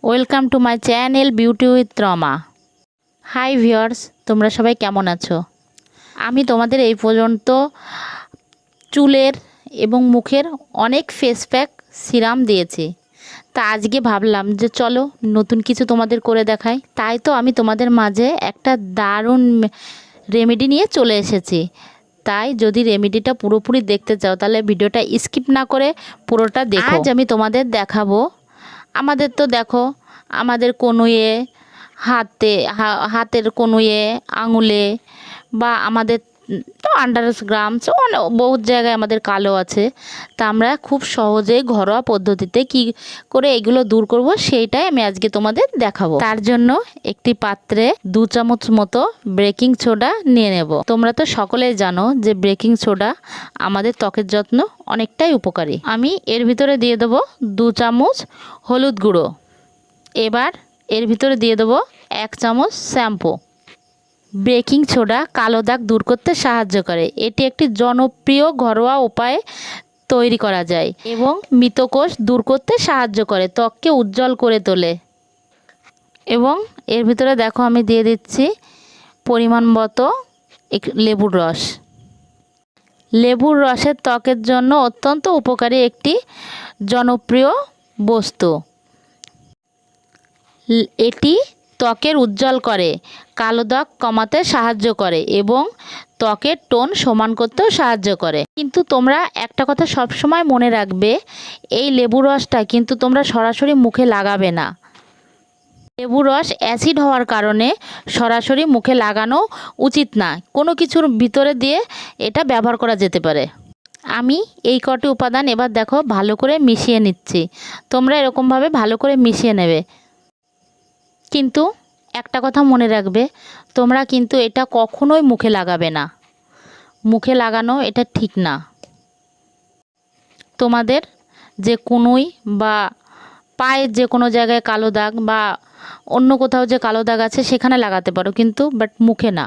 Welcome to my channel beauty with Rama. Hi viewers, তোমরা সবাই কেমন আছো? আমি তোমাদের এই পর্যন্ত চুলের এবং মুখের অনেক ফেস প্যাক সিরাম দিয়েছি। তা আজকে ভাবলাম যে চলো নতুন কিছু তোমাদের করে দেখাই। তাই তো আমি তোমাদের মাঝে একটা দারুণ রেমেডি নিয়ে চলে এসেছি। তাই যদি রেমেডিটা পুরোপুরি দেখতে চাও তাহলে ভিডিওটা স্কিপ না করে পুরোটা দেখো। আজ আমি তোমাদের দেখাবো, আমাদের তো দেখো আমাদের কনুয়ে হাতের কনুয়ে আঙুলে বা আমাদের তো আন্ডারগ্রামস বহুত জায়গায় আমাদের কালো আছে। তা আমরা খুব সহজেই ঘরোয়া পদ্ধতিতে কি করে এগুলো দূর করব সেইটাই আমি আজকে তোমাদের দেখাবো। তার জন্য একটি পাত্রে 2 চামচ মতো বেকিং সোডা নিয়ে নেব। তোমরা তো সকলেই জানো যে বেকিং সোডা আমাদের ত্বকের যত্ন অনেকটাই উপকারী। আমি এর ভিতরে দিয়ে দেবো 2 চামচ হলুদ গুঁড়ো। এবার এর ভিতরে দিয়ে দেবো 1 চামচ শ্যাম্পু। বেকিং সোডা কালো দাগ দূর করতে সাহায্য করে। এটি একটি জনপ্রিয় ঘরোয়া উপায়ে তৈরি করা যায় এবং মৃতকোষ দূর করতে সাহায্য করে, ত্বককে উজ্জ্বল করে তোলে। এবং এর ভিতরে দেখো আমি দিয়ে দিচ্ছি পরিমাণ মতো লেবুর রস। লেবুর রসের ত্বকের জন্য অত্যন্ত উপকারী একটি জনপ্রিয় বস্তু। এটি ত্বকের উজ্জ্বল করে, কালো দাগ কমাতে সাহায্য করে এবং ত্বকের টোন সমান করতেও সাহায্য করে। কিন্তু তোমরা একটা কথা সবসময় মনে রাখবে, এই লেবু রসটা কিন্তু তোমরা সরাসরি মুখে লাগাবে না। লেবু রস অ্যাসিড হওয়ার কারণে সরাসরি মুখে লাগানো উচিত না, কোনো কিছুর ভিতরে দিয়ে এটা ব্যবহার করা যেতে পারে। আমি এই কটি উপাদান এবার দেখো ভালো করে মিশিয়ে নিচ্ছি। তোমরা এরকমভাবে ভালো করে মিশিয়ে নেবে। কিন্তু একটা কথা মনে রাখবে, তোমরা কিন্তু এটা কখনোই মুখে লাগাবে না। মুখে লাগানো এটা ঠিক না। তোমাদের যে কনুই বা পায়ের যে কোনো জায়গায় কালো দাগ বা অন্য কোথাও যে কালো দাগ আছে সেখানে লাগাতে পারো, কিন্তু বাট মুখে না।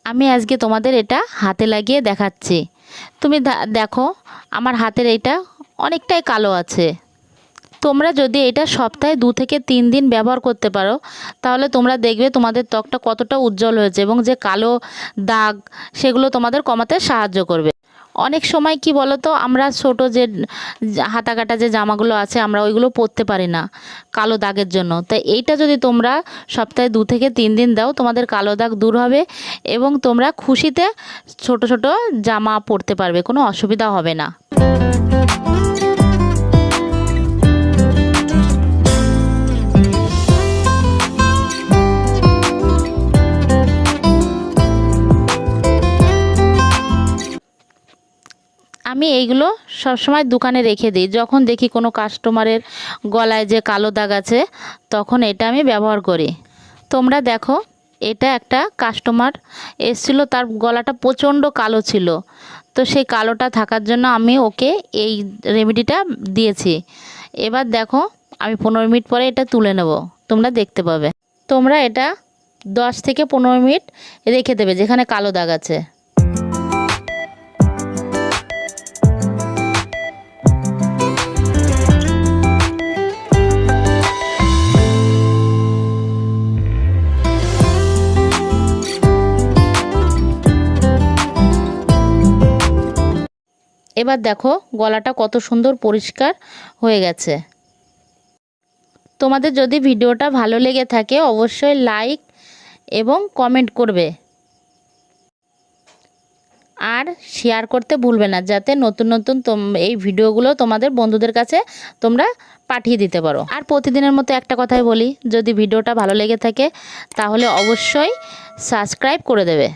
আমি আজকে তোমাদের এটা হাতে লাগিয়ে দেখাচ্ছি। তুমি দেখো আমার হাতের এইটা অনেকটাই কালো আছে। তোমরা যদি এটা সপ্তাহে 2 থেকে 3 দিন ব্যবহার করতে পারো তাহলে তোমরা দেখবে তোমাদের ত্বকটা কতটা উজ্জ্বল হয়েছে এবং যে কালো দাগ সেগুলো তোমাদের কমাতে সাহায্য করবে। অনেক সময় কি বলো তো, আমরা ছোট যে হাতা কাটা যে জামাগুলো আছে আমরা ওইগুলো পরতে পারি না কালো দাগের জন্য। তাই এইটা যদি তোমরা সপ্তাহে 2 থেকে 3 দিন দাও তোমাদের কালো দাগ দূর হবে এবং তোমরা খুশিতে ছোট ছোট জামা পরতে পারবে, কোনো অসুবিধা হবে না। আমি এইগুলো সবসময় দোকানে রেখে দিই। যখন দেখি কোনো কাস্টমারের গলায় যে কালো দাগ আছে তখন এটা আমি ব্যবহার করি। তোমরা দেখো এটা একটা কাস্টমার এসেছিল, তার গলাটা প্রচণ্ড কালো ছিল। তো সেই কালোটা থাকার জন্য আমি ওকে এই রেমেডিটা দিয়েছি। এবার দেখো আমি 15 মিনিট পরে এটা তুলে নেব, তোমরা দেখতে পাবে। তোমরা এটা 10 থেকে 15 মিনিট রেখে দেবে যেখানে কালো দাগ আছে। এবার দেখো গলাটা কত সুন্দর পরিষ্কার হয়ে গেছে। তোমাদের যদি ভিডিওটা ভালো লেগে থাকে অবশ্যই লাইক এবং কমেন্ট করবে আর শেয়ার করতে ভুলবে না, যাতে নতুন নতুন এই ভিডিওগুলো তোমাদের বন্ধুদের কাছে তোমরা পাঠিয়ে দিতে পারো। আর প্রতিদিনের মতো একটা কথাই বলি, যদি ভিডিওটা ভালো লেগে থাকে তাহলে অবশ্যই সাবস্ক্রাইব করে দেবে।